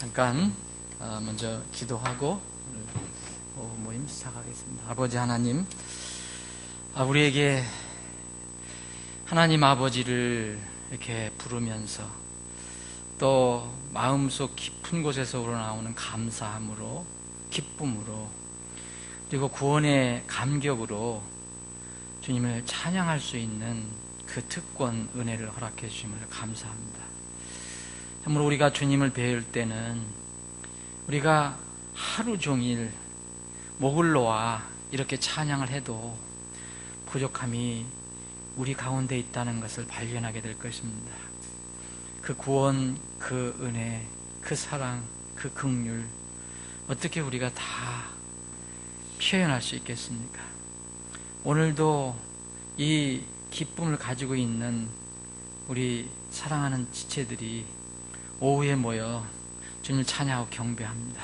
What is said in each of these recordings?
잠깐 먼저 기도하고 오후 모임 시작하겠습니다. 아버지 하나님, 우리에게 하나님 아버지를 이렇게 부르면서 또 마음속 깊은 곳에서 우러나오는 감사함으로, 기쁨으로, 그리고 구원의 감격으로 주님을 찬양할 수 있는 그 특권, 은혜를 허락해 주심을 감사합니다. 참으로 우리가 주님을 배울 때는 우리가 하루 종일 목을 놓아 이렇게 찬양을 해도 부족함이 우리 가운데 있다는 것을 발견하게 될 것입니다. 그 구원, 그 은혜, 그 사랑, 그 긍휼, 어떻게 우리가 다 표현할 수 있겠습니까? 오늘도 이 기쁨을 가지고 있는 우리 사랑하는 지체들이 오후에 모여 주님을 찬양하고 경배합니다.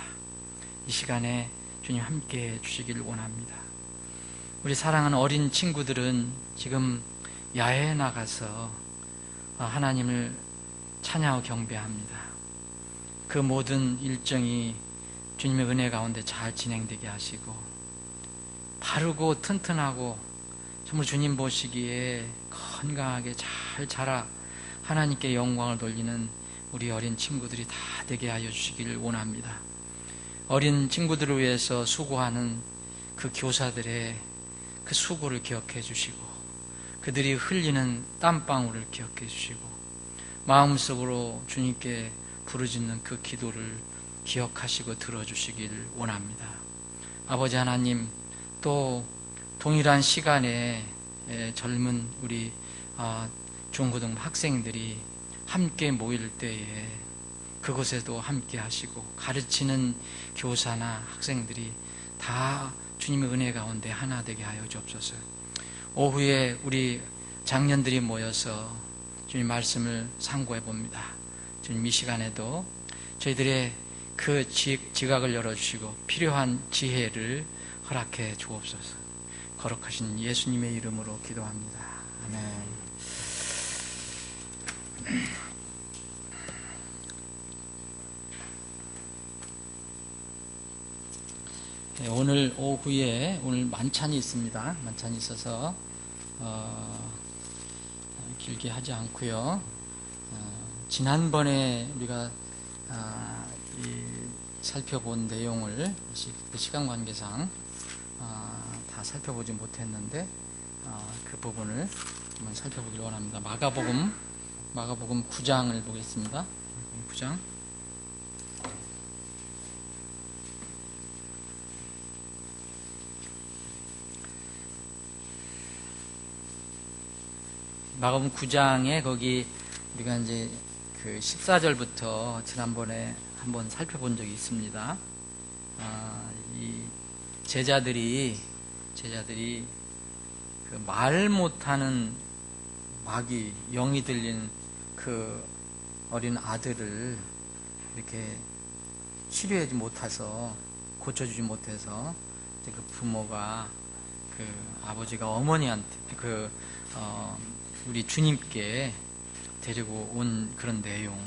이 시간에 주님 함께해 주시기를 원합니다. 우리 사랑하는 어린 친구들은 지금 야외에 나가서 하나님을 찬양하고 경배합니다. 그 모든 일정이 주님의 은혜 가운데 잘 진행되게 하시고 바르고 튼튼하고 정말 주님 보시기에 건강하게 잘 자라 하나님께 영광을 돌리는 우리 어린 친구들이 다 되게 하여 주시기를 원합니다. 어린 친구들을 위해서 수고하는 그 교사들의 그 수고를 기억해 주시고 그들이 흘리는 땀방울을 기억해 주시고 마음속으로 주님께 부르짖는 그 기도를 기억하시고 들어주시기를 원합니다. 아버지 하나님, 또 동일한 시간에 젊은 우리 중고등 학생들이 함께 모일 때에 그곳에도 함께 하시고 가르치는 교사나 학생들이 다 주님의 은혜 가운데 하나 되게 하여 주옵소서. 오후에 우리 장년들이 모여서 주님 말씀을 상고해 봅니다. 주님 이 시간에도 저희들의 그 지각을 열어주시고 필요한 지혜를 허락해 주옵소서. 거룩하신 예수님의 이름으로 기도합니다. 아멘. 네, 오늘 오후에 오늘 만찬이 있습니다. 만찬이 있어서 길게 하지 않고요. 지난번에 우리가 살펴본 내용을 시간 관계상 다 살펴보지 못했는데 그 부분을 한번 살펴보기를 원합니다. 마가복음 9장을 보겠습니다. 9장. 마가복음 9장에 거기 우리가 이제 그 14절부터 지난번에 한번 살펴본 적이 있습니다. 이 제자들이 그 말 못하는 마귀, 영이 들린 그 어린 아들을 이렇게 치료하지 못해서, 고쳐주지 못해서 그 부모가 그 아버지가 어머니한테 우리 주님께 데리고 온 그런 내용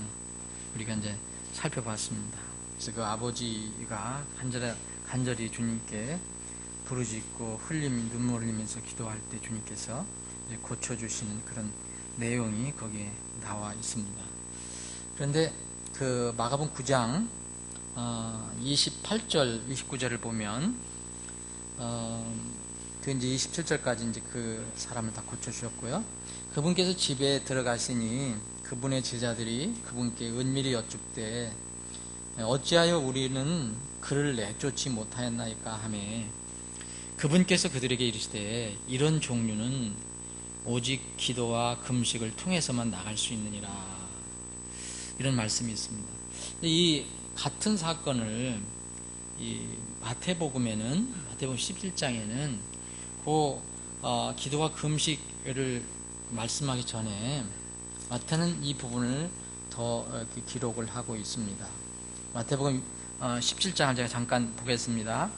우리가 이제 살펴봤습니다. 그래서 그 아버지가 간절히 주님께 부르짖고 눈물 흘리면서 기도할 때 주님께서 이제 고쳐주시는 그런 내용이 거기에 나와 있습니다. 그런데 그 마가복음 9장 28절, 29절을 보면 그 이제 27절까지 이제 그 사람을 다 고쳐주셨고요. 그분께서 집에 들어가시니 그분의 제자들이 그분께 은밀히 여쭙되 어찌하여 우리는 그를 내쫓지 못하였나이까 하며 그분께서 그들에게 이르시되 이런 종류는 오직 기도와 금식을 통해서만 나갈 수 있느니라, 이런 말씀이 있습니다. 이 같은 사건을 이 마태복음 17장에는 기도와 금식을 말씀하기 전에 마태는 이 부분을 더 기록을 하고 있습니다. 마태복음 17장을 제가 잠깐 보겠습니다.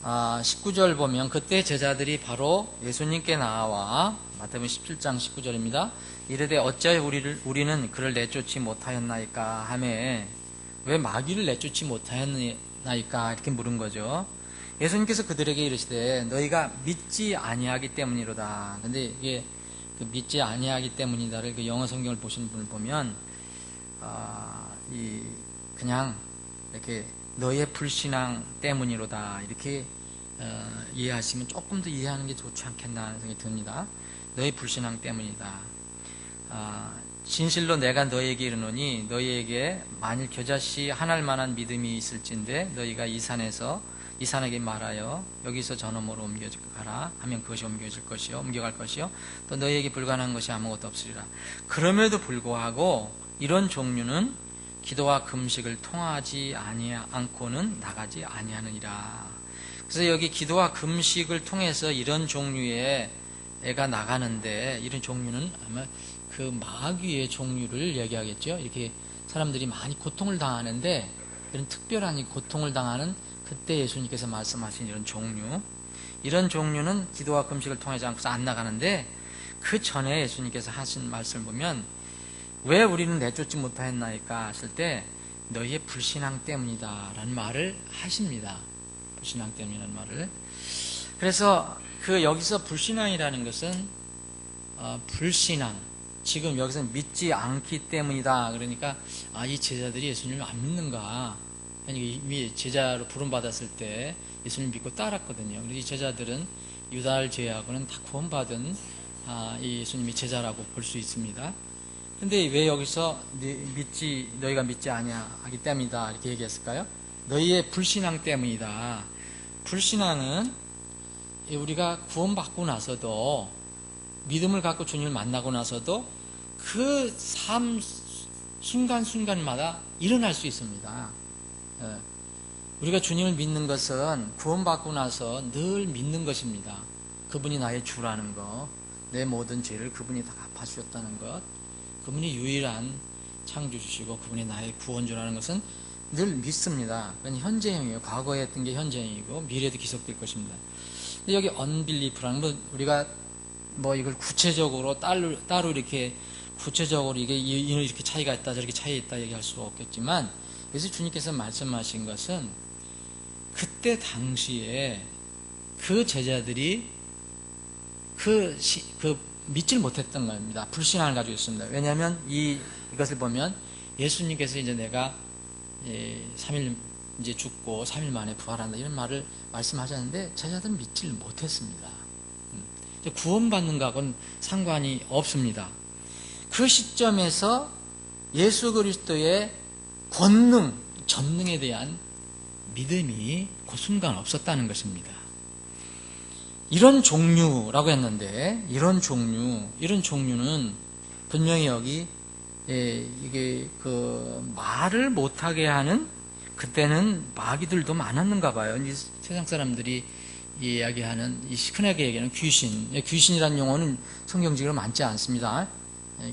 19절 보면 그때 제자들이 바로 예수님께 나와, 마태복음 17장 19절입니다. 이르되 어찌하여 우리는 그를 내쫓지 못하였나이까 하매, 왜 마귀를 내쫓지 못하였나이까 이렇게 물은 거죠. 예수님께서 그들에게 이르시되 너희가 믿지 아니하기 때문이로다. 근데 이게 그 믿지 아니하기 때문이다를 그 영어 성경을 보신 분을 보면 그냥 이렇게 너의 불신앙 때문이로다 이렇게 이해하시면 조금 더 이해하는 게 좋지 않겠나 하는 생각이 듭니다. 너의 불신앙 때문이다. 진실로 내가 너희에게 이르노니 너희에게 만일 겨자씨 하나일 만한 믿음이 있을진데 너희가 이 산에게 말하여 여기서 저놈으로 옮겨가라 하면 그것이 옮겨갈 것이요 또 너희에게 불가능한 것이 아무것도 없으리라. 그럼에도 불구하고 이런 종류는 기도와 금식을 통하지 않고는 나가지 아니하느니라. 그래서 여기 기도와 금식을 통해서 이런 종류의 애가 나가는데, 이런 종류는 아마 그 마귀의 종류를 얘기하겠죠. 이렇게 사람들이 많이 고통을 당하는데 이런 특별한 고통을 당하는 그때 예수님께서 말씀하신 이런 종류는 기도와 금식을 통하지 않고서 안 나가는데, 그 전에 예수님께서 하신 말씀을 보면 왜 우리는 내쫓지 못하였나이까 하실 때 너희의 불신앙 때문이다 라는 말을 하십니다. 불신앙 때문이라는 말을. 그래서 그 여기서 불신앙이라는 것은 불신앙, 지금 여기서 믿지 않기 때문이다. 그러니까 이 제자들이 예수님을 안 믿는가. 이미 제자로 부름받았을 때 예수님 믿고 따랐거든요. 그래서 이 제자들은 유다를 제외하고는 다 구원받은 이 예수님이 제자라고 볼 수 있습니다. 근데 왜 여기서 너희가 믿지 아니하기 때문이다 이렇게 얘기했을까요? 너희의 불신앙 때문이다. 불신앙은 우리가 구원받고 나서도, 믿음을 갖고 주님을 만나고 나서도 그 삶 순간순간마다 일어날 수 있습니다. 우리가 주님을 믿는 것은 구원받고 나서 늘 믿는 것입니다. 그분이 나의 주라는 것, 내 모든 죄를 그분이 다 갚아주셨다는 것, 그분이 유일한 창조주시고 그분이 나의 구원주라는 것은 늘 믿습니다. 그건 현재형이에요. 과거에 했던 게 현재형이고 미래도 기록될 것입니다. 근데 여기 unbelief라는 건 우리가 이걸 구체적으로 따로 이렇게 구체적으로 이렇게 차이가 있다 저렇게 차이 있다 얘기할 수 없겠지만, 그래서 주님께서 말씀하신 것은 그때 당시에 그 제자들이 믿질 못했던 겁니다. 불신앙을 가지고 있습니다. 왜냐하면 이것을 보면 예수님께서 이제 내가 3일 이제 죽고 3일 만에 부활한다 이런 말을 말씀하셨는데 제자들은 믿질 못했습니다. 구원받는 것하고는 상관이 없습니다. 그 시점에서 예수 그리스도의 권능, 전능에 대한 믿음이 그 순간 없었다는 것입니다. 이런 종류라고 했는데, 이런 종류는 분명히 여기 이게 말을 못하게 하는, 그때는 마귀들도 많았는가 봐요. 이제 세상 사람들이 이야기하는, 흔하게 얘기하는 귀신이라는 용어는 성경적으로 많지 않습니다.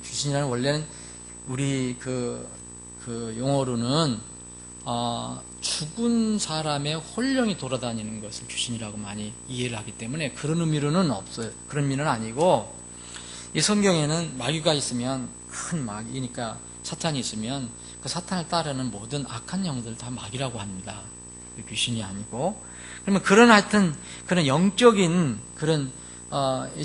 귀신이라는 원래는 우리 그 용어로는 죽은 사람의 혼령이 돌아다니는 것을 귀신이라고 많이 이해를 하기 때문에 그런 의미로는 없어요. 그런 의미는 아니고, 이 성경에는 마귀가 있으면, 큰 마귀니까 사탄이 있으면 그 사탄을 따르는 모든 악한 영들을 다 마귀라고 합니다. 귀신이 아니고. 그러면 하여튼 그런 영적인 그런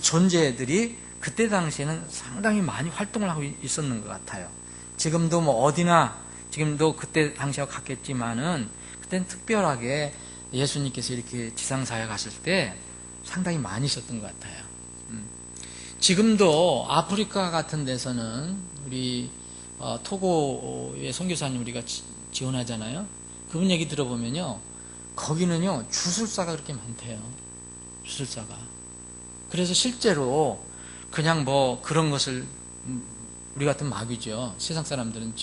존재들이 그때 당시에는 상당히 많이 활동을 하고 있었는 것 같아요. 지금도 어디나 지금도 그때 당시와 같겠지만은 그때는 특별하게 예수님께서 이렇게 지상사에 가실 때 상당히 많이 있었던 것 같아요. 지금도 아프리카 같은 데서는 우리 토고의 선교사님 우리가 지원하잖아요. 그분 얘기 들어보면요, 거기는요 주술사가 그렇게 많대요. 주술사가. 그래서 실제로 그냥 그런 것을, 우리 같은 마귀죠. 세상 사람들은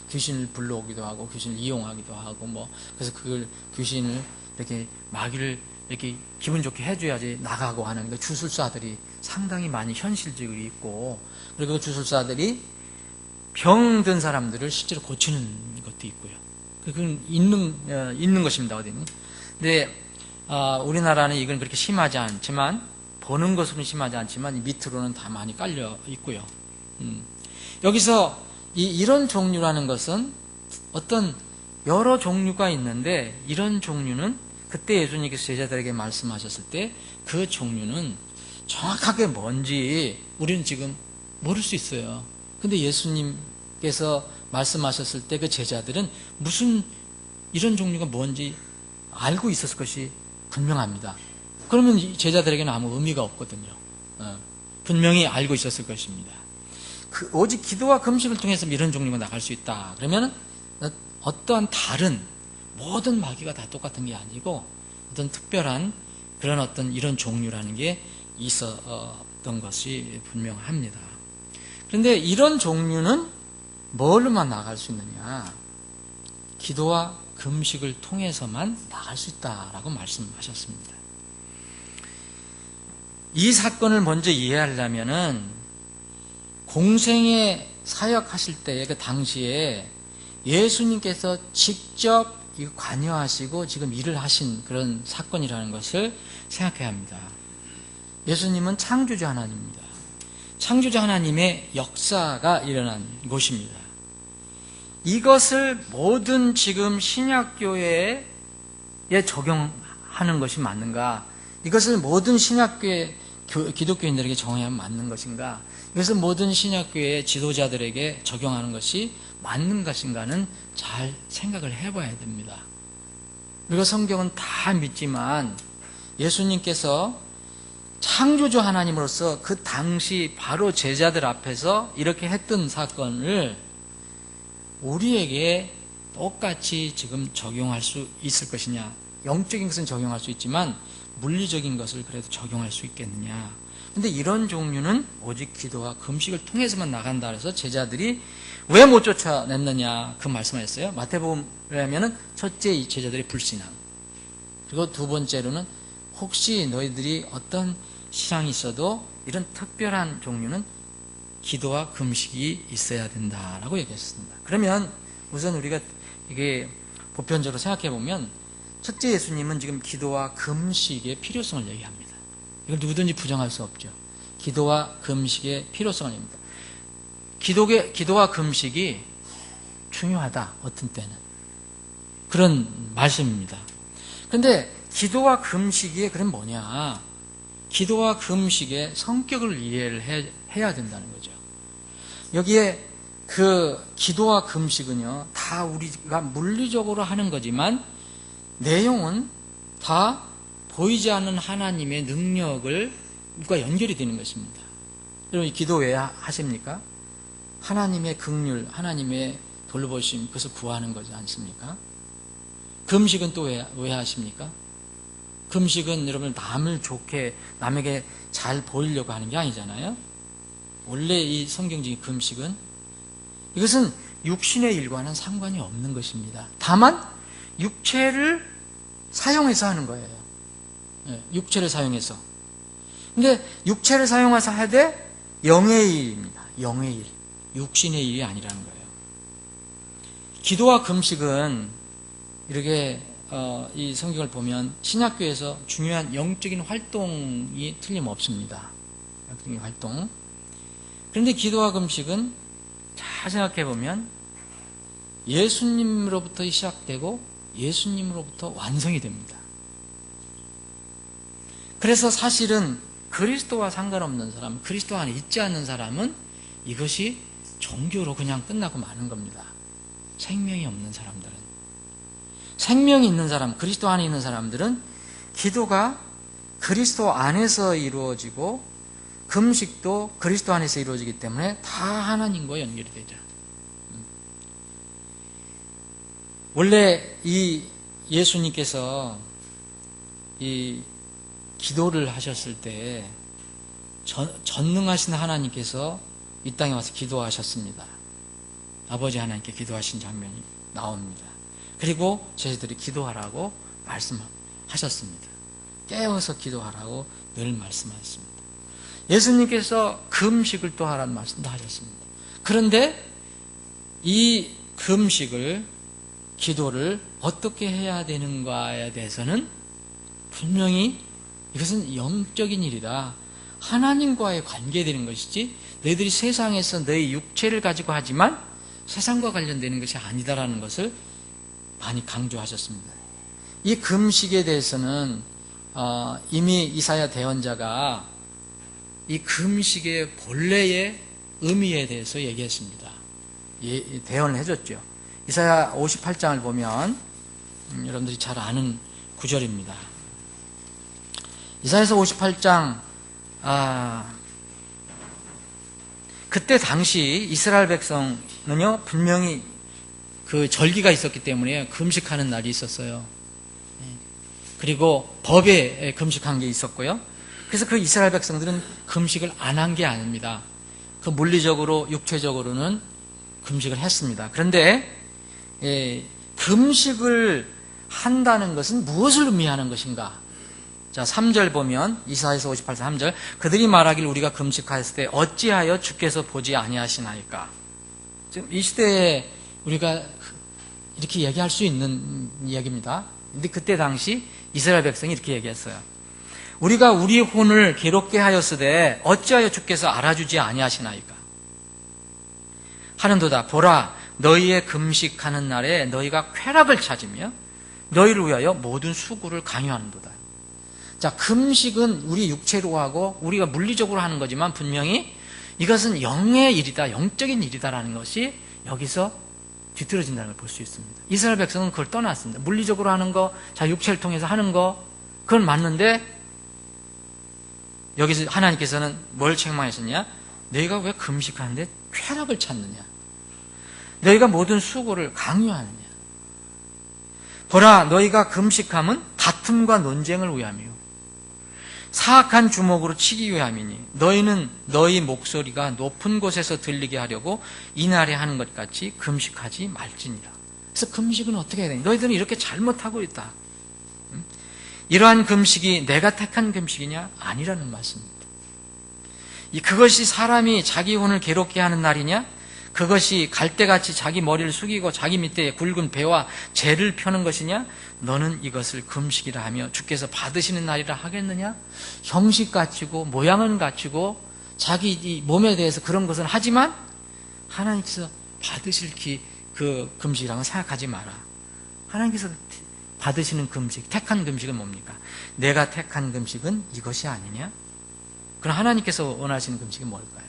귀신을 불러오기도 하고 귀신을 이용하기도 하고 그래서 그걸 귀신을 이렇게 마귀를 이렇게 기분 좋게 해줘야지 나가고 하는 그 주술사들이 상당히 많이 현실적으로 있고, 그리고 그 주술사들이 병든 사람들을 실제로 고치는 것도 있고요. 그건 있는 것입니다. 어디는. 근데 우리나라는 이건 그렇게 심하지 않지만, 보는 것으로는 심하지 않지만 밑으로는 다 많이 깔려 있고요. 여기서 이런 종류라는 것은 어떤 여러 종류가 있는데, 이런 종류는 그때 예수님께서 제자들에게 말씀하셨을 때 그 종류는 정확하게 뭔지 우리는 지금 모를 수 있어요. 근데 예수님께서 말씀하셨을 때 그 제자들은 무슨 이런 종류가 뭔지 알고 있었을 것이 분명합니다. 그러면 이 제자들에게는 아무 의미가 없거든요. 분명히 알고 있었을 것입니다. 오직 기도와 금식을 통해서 이런 종류가 나갈 수 있다. 그러면 어떠한 다른 모든 마귀가 다 똑같은 게 아니고 어떤 특별한 그런 어떤 이런 종류라는 게 있었던 것이 분명합니다. 그런데 이런 종류는 뭘로만 나갈 수 있느냐? 기도와 금식을 통해서만 나갈 수 있다라고 말씀하셨습니다. 이 사건을 먼저 이해하려면은 공생애 사역하실 때의 그 당시에 예수님께서 직접 관여하시고 지금 일을 하신 그런 사건이라는 것을 생각해야 합니다. 예수님은 창조주 하나님입니다. 창조주 하나님의 역사가 일어난 곳입니다. 이것을 모든 지금 신약교회에 적용하는 것이 맞는가? 이것을 모든 신약교회 기독교인들에게 적용하면 맞는 것인가? 이것을 모든 신약교회의 지도자들에게 적용하는 것이 맞는 것인가는 잘 생각을 해봐야 됩니다. 우리가 성경은 다 믿지만 예수님께서 창조주 하나님으로서 그 당시 바로 제자들 앞에서 이렇게 했던 사건을 우리에게 똑같이 지금 적용할 수 있을 것이냐? 영적인 것은 적용할 수 있지만 물리적인 것을 그래도 적용할 수 있겠느냐? 근데 이런 종류는 오직 기도와 금식을 통해서만 나간다 그래서 제자들이 왜 못 쫓아냈느냐 그 말씀하셨어요. 마태복음을 하면은 첫째 이 제자들의 불신앙, 그리고 두 번째로는 혹시 너희들이 어떤 신앙이 있어도 이런 특별한 종류는 기도와 금식이 있어야 된다라고 얘기했습니다. 그러면 우선 우리가 이게 보편적으로 생각해 보면 첫째 예수님은 지금 기도와 금식의 필요성을 얘기합니다. 이걸 누구든지 부정할 수 없죠. 기도와 금식의 필요성을 얘기합니다. 기도와 금식이 중요하다. 어떤 때는 그런 말씀입니다. 그런데 기도와 금식이 그럼 뭐냐? 기도와 금식의 성격을 이해를 해야 된다는 거죠. 여기에 그 기도와 금식은요, 다 우리가 물리적으로 하는 거지만 내용은 다 보이지 않는 하나님의 능력과 연결이 되는 것입니다. 여러분, 기도 왜 하십니까? 하나님의 긍휼, 하나님의 돌보심, 그것을 구하는 거지 않습니까? 금식은 또 왜 하십니까? 금식은 여러분 남을 좋게, 남에게 잘 보이려고 하는 게 아니잖아요. 원래 이 성경적인 금식은 이것은 육신의 일과는 상관이 없는 것입니다. 다만 육체를 사용해서 하는 거예요. 육체를 사용해서. 근데 육체를 사용해서 하되 영의 일입니다. 영의 일. 육신의 일이 아니라는 거예요. 기도와 금식은 이렇게 이 성경을 보면 신약교에서 중요한 영적인 활동이 틀림없습니다. 영적인 활동. 그런데 기도와 금식은 잘 생각해 보면 예수님으로부터 시작되고 예수님으로부터 완성이 됩니다. 그래서 사실은 그리스도와 상관없는 사람, 그리스도 안에 있지 않는 사람은 이것이 종교로 그냥 끝나고 마는 겁니다. 생명이 없는 사람들은. 생명이 있는 사람, 그리스도 안에 있는 사람들은 기도가 그리스도 안에서 이루어지고 금식도 그리스도 안에서 이루어지기 때문에 다 하나님과 연결이 되죠. 원래 이 예수님께서 이 기도를 하셨을 때 전능하신 하나님께서 이 땅에 와서 기도하셨습니다. 아버지 하나님께 기도하신 장면이 나옵니다. 그리고 제자들이 기도하라고 말씀하셨습니다. 깨어서 기도하라고 늘 말씀하셨습니다. 예수님께서 금식을 또 하라는 말씀도 하셨습니다. 그런데 이 금식을, 기도를 어떻게 해야 되는가에 대해서는 분명히 이것은 영적인 일이다. 하나님과의 관계되는 것이지 너희들이 세상에서 너희 육체를 가지고 하지만 세상과 관련되는 것이 아니다라는 것을 많이 강조하셨습니다. 이 금식에 대해서는 이미 이사야 대언자가 이 금식의 본래의 의미에 대해서 얘기했습니다. 대언을 해줬죠. 이사야 58장을 보면 여러분들이 잘 아는 구절입니다. 이사야서 58장 그때 당시 이스라엘 백성은요 분명히 그 절기가 있었기 때문에 금식하는 날이 있었어요. 그리고 법에 금식한 게 있었고요. 그래서 그 이스라엘 백성들은 금식을 안 한 게 아닙니다. 그 물리적으로 육체적으로는 금식을 했습니다. 그런데 금식을 한다는 것은 무엇을 의미하는 것인가? 자, 3절 보면 이사야서 58장 3절 그들이 말하길 우리가 금식하였을 때 어찌하여 주께서 보지 아니하시나이까? 지금 이 시대에 우리가 이렇게 얘기할 수 있는 이야기입니다. 근데 그때 당시 이스라엘 백성이 이렇게 얘기했어요. 우리가 우리 혼을 괴롭게 하였으되 어찌하여 주께서 알아주지 아니하시나이까? 하는도다. 보라, 너희의 금식하는 날에 너희가 쾌락을 찾으며 너희를 위하여 모든 수고를 강요하는도다. 자, 금식은 우리 육체로 하고 우리가 물리적으로 하는 거지만 분명히 이것은 영의 일이다, 영적인 일이다라는 것이 여기서 뒤틀어진다는 걸 볼 수 있습니다. 이스라엘 백성은 그걸 떠났습니다. 물리적으로 하는 거, 자, 육체를 통해서 하는 거, 그건 맞는데 여기서 하나님께서는 뭘 책망하셨냐? 너희가 왜 금식하는데 쾌락을 찾느냐? 너희가 모든 수고를 강요하느냐? 보라, 너희가 금식함은 다툼과 논쟁을 위함이요 사악한 주먹으로 치기 위함이니 너희는 너희 목소리가 높은 곳에서 들리게 하려고 이날에 하는 것 같이 금식하지 말지니라. 그래서 금식은 어떻게 해야 되냐? 너희들은 이렇게 잘못하고 있다. 이러한 금식이 내가 택한 금식이냐? 아니라는 말씀입니다. 그것이 사람이 자기 혼을 괴롭게 하는 날이냐? 그것이 갈대같이 자기 머리를 숙이고 자기 밑에 굵은 배와 재를 펴는 것이냐? 너는 이것을 금식이라 하며 주께서 받으시는 날이라 하겠느냐? 형식 갖추고 모양은 갖추고 자기 몸에 대해서 그런 것은 하지만 하나님께서 받으실 그 금식이라고 생각하지 마라. 하나님께서 받으시는 금식, 택한 금식은 뭡니까? 내가 택한 금식은 이것이 아니냐? 그럼 하나님께서 원하시는 금식이 뭘까요?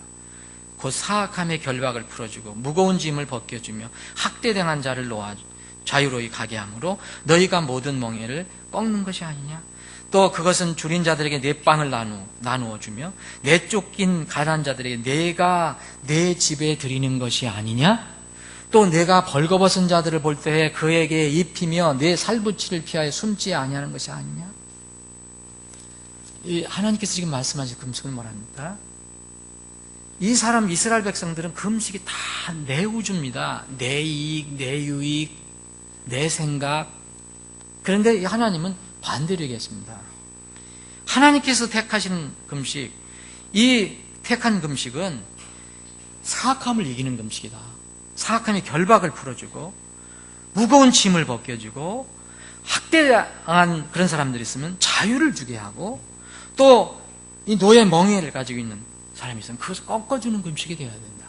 곧 사악함의 결박을 풀어주고 무거운 짐을 벗겨주며 학대당한 자를 놓아 자유로이 가게 함으로 너희가 모든 멍에를 꺾는 것이 아니냐? 또 그것은 줄인 자들에게 내 빵을 나누어 주며 내쫓긴 가난한 자들에게 내가 내 집에 드리는 것이 아니냐? 또 내가 벌거벗은 자들을 볼 때에 그에게 입히며 내 살부치를 피하여 숨지 아니하는 것이 아니냐? 하나님께서 지금 말씀하신 금식은 뭐랍니까? 이 사람 이스라엘 백성들은 금식이 다 내 우주입니다. 내 이익, 내 유익, 내 생각. 그런데 하나님은 반대로 얘기했습니다. 하나님께서 택하시는 금식, 이 택한 금식은 사악함을 이기는 금식이다. 사악함의 결박을 풀어주고 무거운 짐을 벗겨주고 학대당한 그런 사람들이 있으면 자유를 주게 하고 또 이 노예 멍에를 가지고 있는 사람이 있으면 그것을 꺾어주는 금식이 되어야 된다.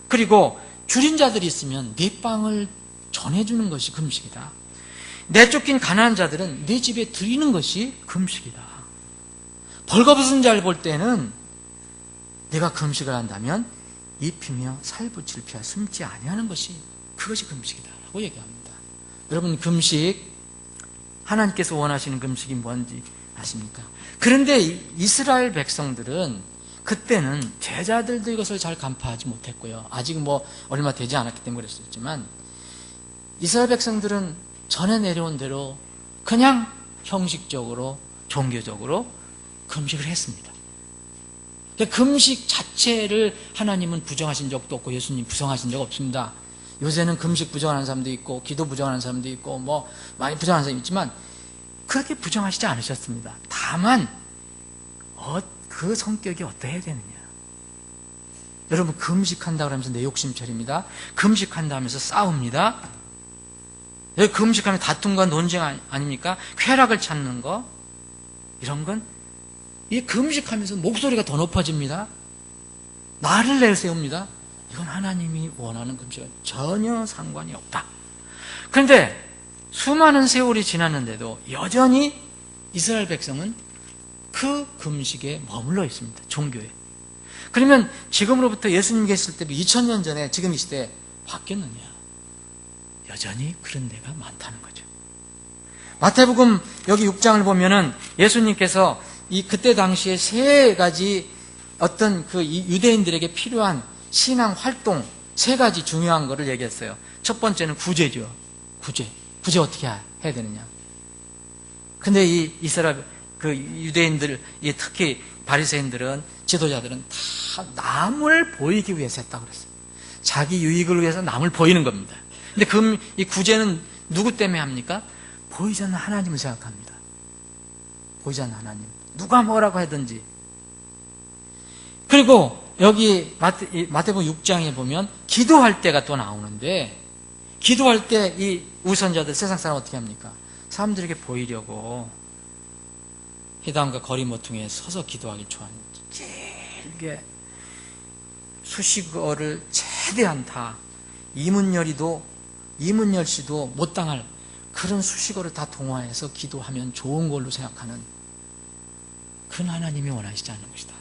그리고 줄인 자들이 있으면 네 빵을 전해주는 것이 금식이다. 내쫓긴 가난한 자들은 네 집에 드리는 것이 금식이다. 벌거벗은 자를 볼 때는 내가 금식을 한다면 입히며 살부치를 피하 숨지 아니하는 것이 그것이 금식이다라고 얘기합니다. 여러분, 금식, 하나님께서 원하시는 금식이 뭔지 아십니까? 그런데 이스라엘 백성들은 그때는 제자들도 이것을 잘 간파하지 못했고요. 아직 얼마 되지 않았기 때문에 그랬었지만 이스라엘 백성들은 전에 내려온 대로 그냥 형식적으로 종교적으로 금식을 했습니다. 금식 자체를 하나님은 부정하신 적도 없고 예수님 부정하신 적 없습니다. 요새는 금식 부정하는 사람도 있고 기도 부정하는 사람도 있고 많이 부정하는 사람이 있지만 그렇게 부정하시지 않으셨습니다. 다만 그 성격이 어떠해야 되느냐. 여러분, 금식한다 그러면서 내 욕심처리입니다. 금식한다 하면서 싸웁니다. 금식하면 다툼과 논쟁 아닙니까? 쾌락을 찾는 거, 이런 건 이 금식하면서 목소리가 더 높아집니다. 나를 내세웁니다. 이건 하나님이 원하는 금식은 전혀 상관이 없다. 그런데 수많은 세월이 지났는데도 여전히 이스라엘 백성은 그 금식에 머물러 있습니다. 종교에. 그러면 지금으로부터 예수님 계실 때 2000년 전에 지금 이 시대에 바뀌었느냐? 여전히 그런 데가 많다는 거죠. 마태복음 여기 6장을 보면은 예수님께서 그때 당시에 세 가지 어떤 그 유대인들에게 필요한 신앙 활동 세 가지 중요한 거를 얘기했어요. 첫 번째는 구제죠. 구제 어떻게 해야 되느냐? 근데 이 이스라엘 그 유대인들, 특히 바리새인들은 지도자들은 다 남을 보이기 위해서 했다고 그랬어요. 자기 유익을 위해서 남을 보이는 겁니다. 근데 이 구제는 누구 때문에 합니까? 보이지 않는 하나님을 생각합니다. 보이지 않는 하나님. 누가 뭐라고 하든지. 그리고 여기 마태복음 6장에 보면 기도할 때가 또 나오는데, 기도할 때 이 우선자들, 세상 사람 어떻게 합니까? 사람들에게 보이려고 회당과 거리 모퉁이에 서서 기도하기 좋아하는 길게 수식어를 최대한 다 이문열 씨도 못 당할 그런 수식어를 다 동화해서 기도하면 좋은 걸로 생각하는 그건 하나님이 원하시지 않는 것이다.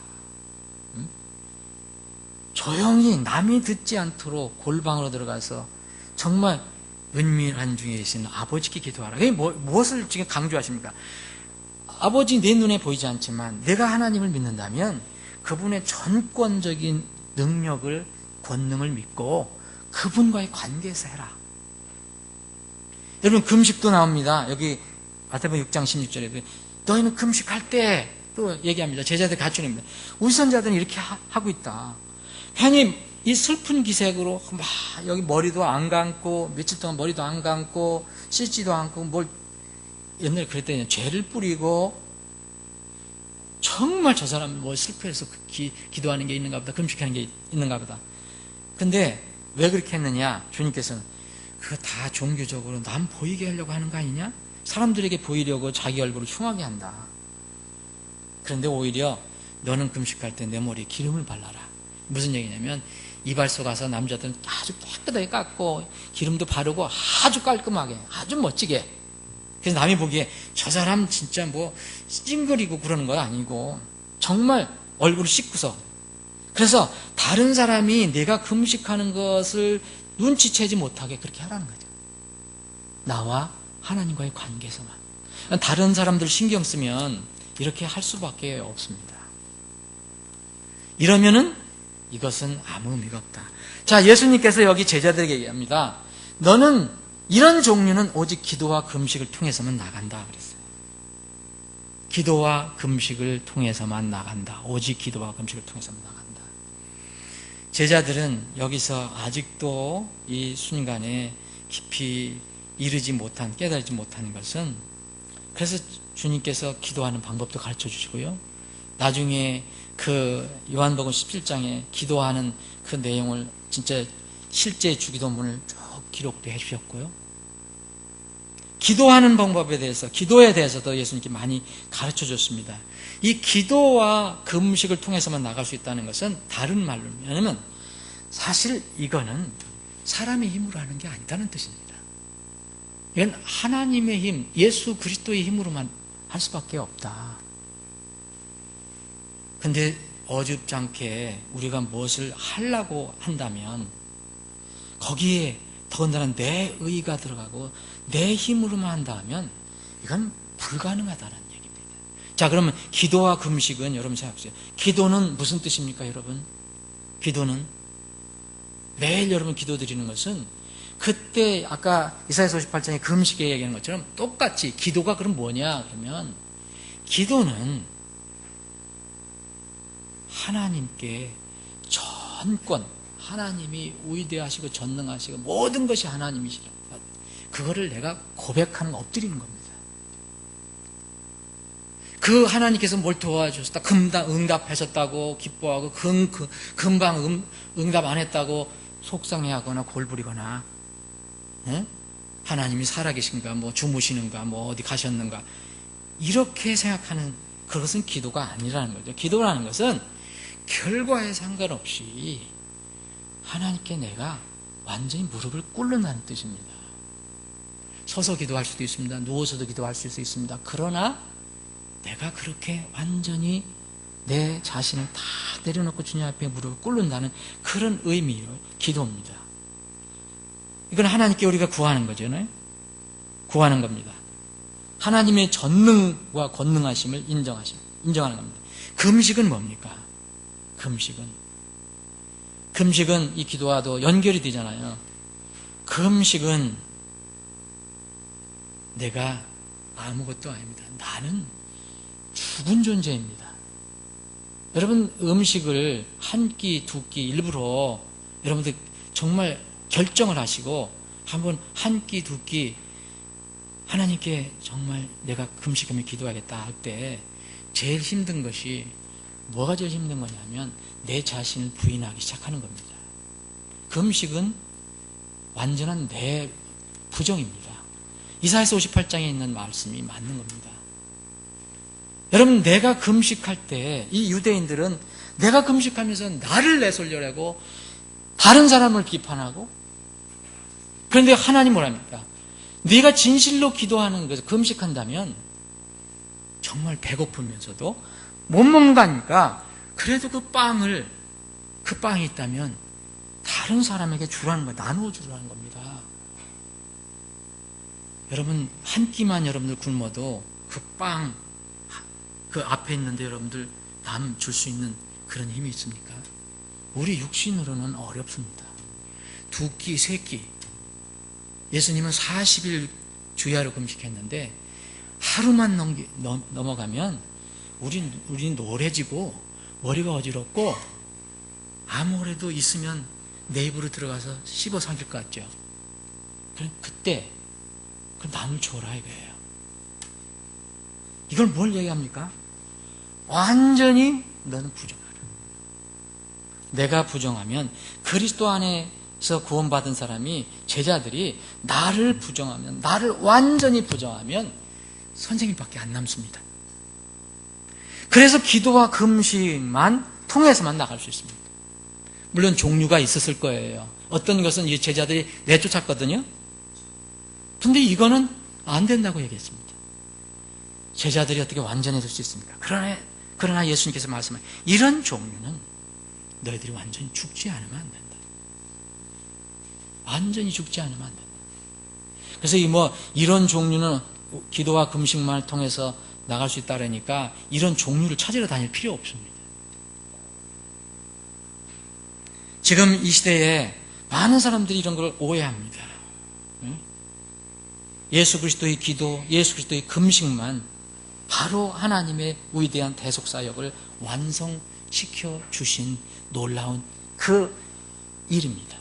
조용히 남이 듣지 않도록 골방으로 들어가서 정말 은밀한 중에 계신 아버지께 기도하라. 무엇을 지금 강조하십니까? 아버지 내 눈에 보이지 않지만 내가 하나님을 믿는다면 그분의 전권적인 능력을, 권능을 믿고 그분과의 관계에서 해라. 여러분 금식도 나옵니다. 여기 마태복음 6장 16절에 너희는 금식할 때 또 얘기합니다. 제자들 갖추입니다. 우선자들은 이렇게 하고 있다. 괜히 이 슬픈 기색으로 막 여기 머리도 안 감고 며칠 동안 머리도 안 감고 씻지도 않고 뭘 옛날에 그랬더니 죄를 뿌리고 정말 저 사람 뭐 슬퍼해서 기도하는 게 있는가 보다, 금식하는 게 있는가 보다. 근데 왜 그렇게 했느냐? 주님께서는 그거 다 종교적으로 남 보이게 하려고 하는 거 아니냐? 사람들에게 보이려고 자기 얼굴을 흉하게 한다. 그런데 오히려 너는 금식할 때 내 머리에 기름을 발라라. 무슨 얘기냐면 이발소 가서 남자들은 아주 깨끗하게 깎고 기름도 바르고 아주 깔끔하게 아주 멋지게, 그래서 남이 보기에 저 사람 진짜 뭐 찡그리고 그러는 거 아니고 정말 얼굴을 씻고서, 그래서 다른 사람이 내가 금식하는 것을 눈치채지 못하게 그렇게 하라는 거죠. 나와 하나님과의 관계에서만. 다른 사람들 신경 쓰면 이렇게 할 수밖에 없습니다. 이러면은 이것은 아무 의미가 없다. 자, 예수님께서 여기 제자들에게 얘기합니다. 너는 이런 종류는 오직 기도와 금식을 통해서만 나간다 그랬어요. 기도와 금식을 통해서만 나간다. 오직 기도와 금식을 통해서만 나간다. 제자들은 여기서 아직도 이 순간에 깊이 깨달지 못하는 것은, 그래서 주님께서 기도하는 방법도 가르쳐 주시고요. 나중에 그 요한복음 17장에 기도하는 그 내용을 진짜 실제 주기도문을 쭉 기록도 해 주셨고요. 기도하는 방법에 대해서, 기도에 대해서도 예수님께 많이 가르쳐 줬습니다. 이 기도와 금식을 통해서만 나갈 수 있다는 것은 다른 말로, 왜냐하면 사실 이거는 사람의 힘으로 하는 게 아니다는 뜻입니다. 이건 하나님의 힘, 예수 그리스도의 힘으로만 할 수밖에 없다. 근데 어줍잖게 우리가 무엇을 하려고 한다면 거기에 더군다나 내 의가 들어가고 내 힘으로만 한다면 이건 불가능하다는 얘기입니다. 자, 그러면 기도와 금식은 여러분 생각하세요. 기도는 무슨 뜻입니까, 여러분? 기도는 매일 여러분 기도드리는 것은 그때 아까 이사야서 58장에 금식에 얘기하는 것처럼 똑같이 기도가 그럼 뭐냐 그러면 기도는 하나님께 전권, 하나님이 위대하시고 전능하시고 모든 것이 하나님이시라, 그거를 내가 고백하는, 엎드리는 겁니다. 그 하나님께서 뭘 도와주셨다, 금방 응답하셨다고 기뻐하고 금방 응답 안 했다고 속상해하거나 골부리거나, 하나님이 살아계신가, 뭐 주무시는가, 뭐 어디 가셨는가, 이렇게 생각하는 그것은 기도가 아니라는 거죠. 기도라는 것은 결과에 상관없이 하나님께 내가 완전히 무릎을 꿇는다는 뜻입니다. 서서 기도할 수도 있습니다. 누워서도 기도할 수 있습니다. 그러나 내가 그렇게 완전히 내 자신을 다 내려놓고 주님 앞에 무릎을 꿇는다는 그런 의미의 기도입니다. 이건 하나님께 우리가 구하는 거잖아요. 구하는 겁니다. 하나님의 전능과 권능하심을 인정하는 겁니다. 금식은 뭡니까? 금식은 이 기도와도 연결이 되잖아요. 금식은 내가 아무것도 아닙니다. 나는 죽은 존재입니다. 여러분, 음식을 한 끼, 두 끼 일부러 여러분들 정말 결정을 하시고 한번 한 끼, 두 끼 하나님께 정말 내가 금식하며 기도하겠다 할 때 제일 힘든 것이 뭐가 제일 힘든 거냐면 내 자신을 부인하기 시작하는 겁니다. 금식은 완전한 내 부정입니다. 이사야서 58장에 있는 말씀이 맞는 겁니다. 여러분, 내가 금식할 때 이 유대인들은 내가 금식하면서 나를 내솔려고 다른 사람을 비판하고, 그런데 하나님 뭐랍니까? 네가 진실로 기도하는 것을 금식한다면 정말 배고프면서도 못 먹는 거 아닙니까? 그래도 그 빵이 있다면 다른 사람에게 주라는 거, 나누어 주라는 겁니다. 여러분, 한 끼만 여러분들 굶어도 그 앞에 있는데 여러분들 남 줄 수 있는 그런 힘이 있습니까? 우리 육신으로는 어렵습니다. 두 끼, 세 끼. 예수님은 40일 주야로 금식했는데 하루만 넘어가면 우린 노래지고 머리가 어지럽고 아무래도 있으면 내 입으로 들어가서 씹어 삼킬 것 같죠. 그때 남을 줘라 이거예요. 이걸 뭘 얘기합니까? 완전히 너는 부정하라. 내가 부정하면 그리스도 안에서 구원받은 사람이, 제자들이 나를 부정하면, 나를 완전히 부정하면 선생님밖에 안 남습니다. 그래서 기도와 금식만 통해서만 나갈 수 있습니다. 물론 종류가 있었을 거예요. 어떤 것은 이 제자들이 내쫓았거든요. 근데 이거는 안 된다고 얘기했습니다. 제자들이 어떻게 완전해질 수 있습니까? 그러나 예수님께서 말씀하신 이런 종류는 너희들이 완전히 죽지 않으면 안 된다. 완전히 죽지 않으면 안 된다. 그래서 이런 종류는 기도와 금식만을 통해서 나갈 수 있다 그러니까 이런 종류를 찾으러 다닐 필요 없습니다. 지금 이 시대에 많은 사람들이 이런 걸 오해합니다. 예수 그리스도의 기도, 예수 그리스도의 금식만 바로 하나님의 위대한 대속사역을 완성시켜 주신 놀라운 그 일입니다.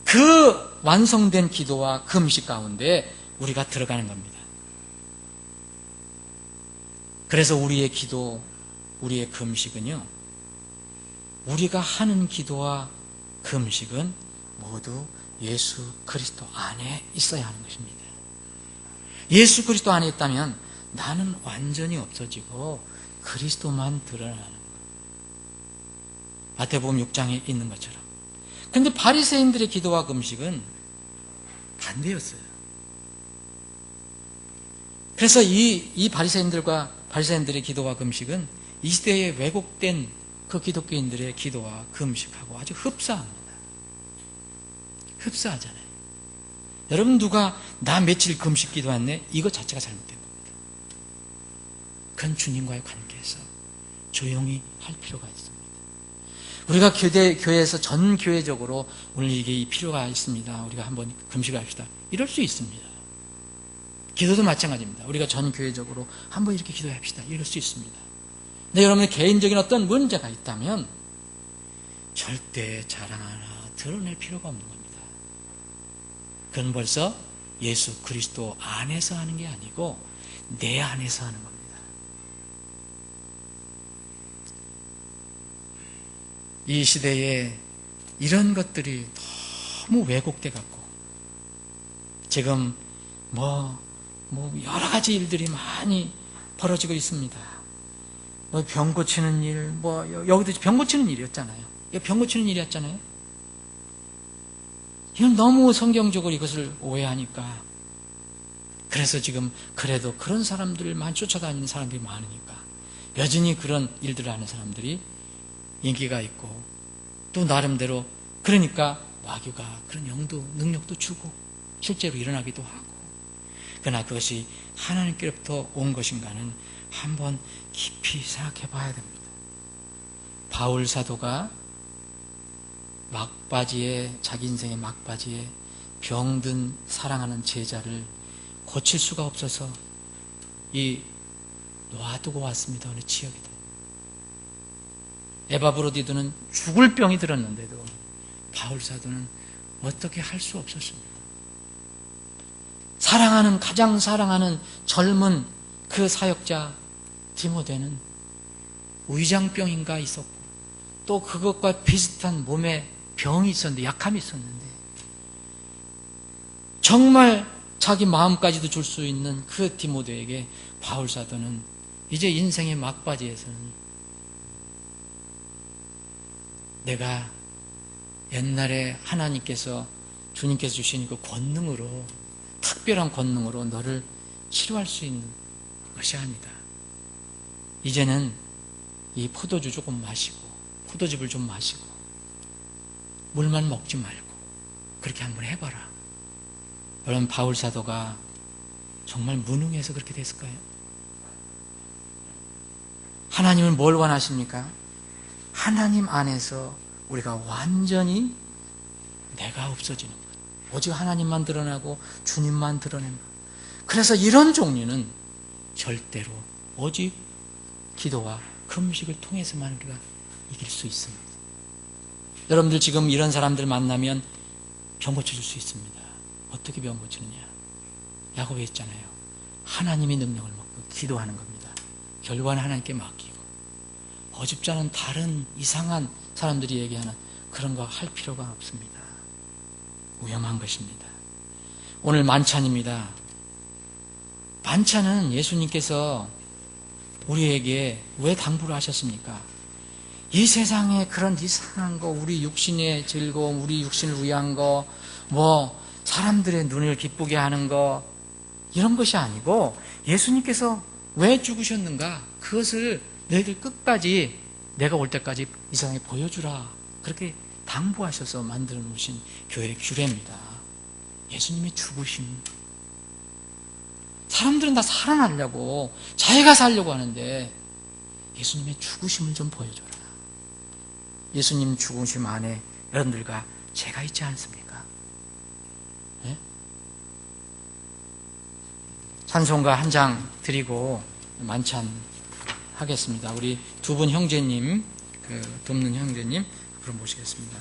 그 완성된 기도와 금식 가운데 우리가 들어가는 겁니다. 그래서 우리의 기도, 우리의 금식은요, 우리가 하는 기도와 금식은 모두 예수 그리스도 안에 있어야 하는 것입니다. 예수 그리스도 안에 있다면 나는 완전히 없어지고 그리스도만 드러나는 거예요. 마태복음 6장에 있는 것처럼. 그런데 바리새인들의 기도와 금식은 반대였어요. 그래서 이 바리새인들의 기도와 금식은 이 시대에 왜곡된 그 기독교인들의 기도와 금식하고 아주 흡사합니다. 흡사하잖아요. 여러분, 누가 나 며칠 금식 기도했네? 이거 자체가 잘못된 겁니다. 그건 주님과의 관계에서 조용히 할 필요가 있습니다. 우리가 교회에서 전 교회적으로 오늘 이게 필요가 있습니다. 우리가 한번 금식을 합시다. 이럴 수 있습니다. 기도도 마찬가지입니다. 우리가 전 교회적으로 한번 이렇게 기도합시다. 이럴 수 있습니다. 근데 여러분의 개인적인 어떤 문제가 있다면 절대 자랑 하나 드러낼 필요가 없는 겁니다. 그건 벌써 예수 그리스도 안에서 하는 게 아니고 내 안에서 하는 겁니다. 이 시대에 이런 것들이 너무 왜곡돼 갖고 지금 여러 가지 일들이 많이 벌어지고 있습니다. 뭐 병 고치는 일, 뭐 여기도 병 고치는 일이었잖아요. 이거 병 고치는 일이었잖아요. 이건 너무 성경적으로 이것을 오해하니까, 그래서 지금 그래도 그런 사람들만 쫓아다니는 사람들이 많으니까 여전히 그런 일들을 하는 사람들이 인기가 있고, 또 나름대로 그러니까 마귀가 그런 영도 능력도 주고 실제로 일어나기도 하고. 그러나 그것이 하나님께로부터 온 것인가는 한번 깊이 생각해 봐야 됩니다. 바울 사도가 막바지에, 자기 인생의 막바지에 병든 사랑하는 제자를 고칠 수가 없어서 놔두고 왔습니다. 어느 지역이다. 에바브로디도는 죽을 병이 들었는데도 바울 사도는 어떻게 할 수 없었습니다. 가장 사랑하는 젊은 그 사역자 디모데는 위장병인가 있었고, 또 그것과 비슷한 몸에 병이 있었는데, 약함이 있었는데, 정말 자기 마음까지도 줄 수 있는 그 디모데에게 바울 사도는 이제 인생의 막바지에서는 내가 옛날에 주님께서 주신 그 권능으로, 특별한 권능으로 너를 치료할 수 있는 것이 아니다. 이제는 이 포도주 조금 마시고, 포도즙을 좀 마시고, 물만 먹지 말고 그렇게 한번 해봐라. 여러분, 바울 사도가 정말 무능해서 그렇게 됐을까요? 하나님은 뭘 원하십니까? 하나님 안에서 우리가 완전히 내가 없어지는 것, 오직 하나님만 드러나고 주님만 드러내는 것. 그래서 이런 종류는 절대로 오직 기도와 금식을 통해서만 우리가 이길 수 있습니다. 여러분들 지금 이런 사람들 만나면 병 고쳐줄 수 있습니다. 어떻게 병 고치느냐? 야고보에 있잖아요. 하나님이 능력을 먹고 기도하는 겁니다. 결과는 하나님께 맡기고, 어줍지 않은 다른 이상한 사람들이 얘기하는 그런 거 할 필요가 없습니다. 위험한 것입니다. 오늘 만찬입니다. 만찬은 예수님께서 우리에게 왜 당부를 하셨습니까? 이 세상에 그런 이상한 거, 우리 육신의 즐거움, 우리 육신을 위한 거, 사람들의 눈을 기쁘게 하는 거, 이런 것이 아니고, 예수님께서 왜 죽으셨는가? 그것을 너희들 끝까지, 내가 올 때까지 이 세상에 보여주라. 그렇게 당부하셔서 만들어 놓으신 교회의 규례입니다. 예수님의 죽으심. 사람들은 다 살아나려고, 자기가 살려고 하는데 예수님의 죽으심을 좀 보여줘라. 예수님 죽으심 안에 여러분들과 제가 있지 않습니까? 네? 찬송가 한 장 드리고 만찬 하겠습니다. 우리 두 분 형제님, 돕는 형제님 앞으로 모시겠습니다.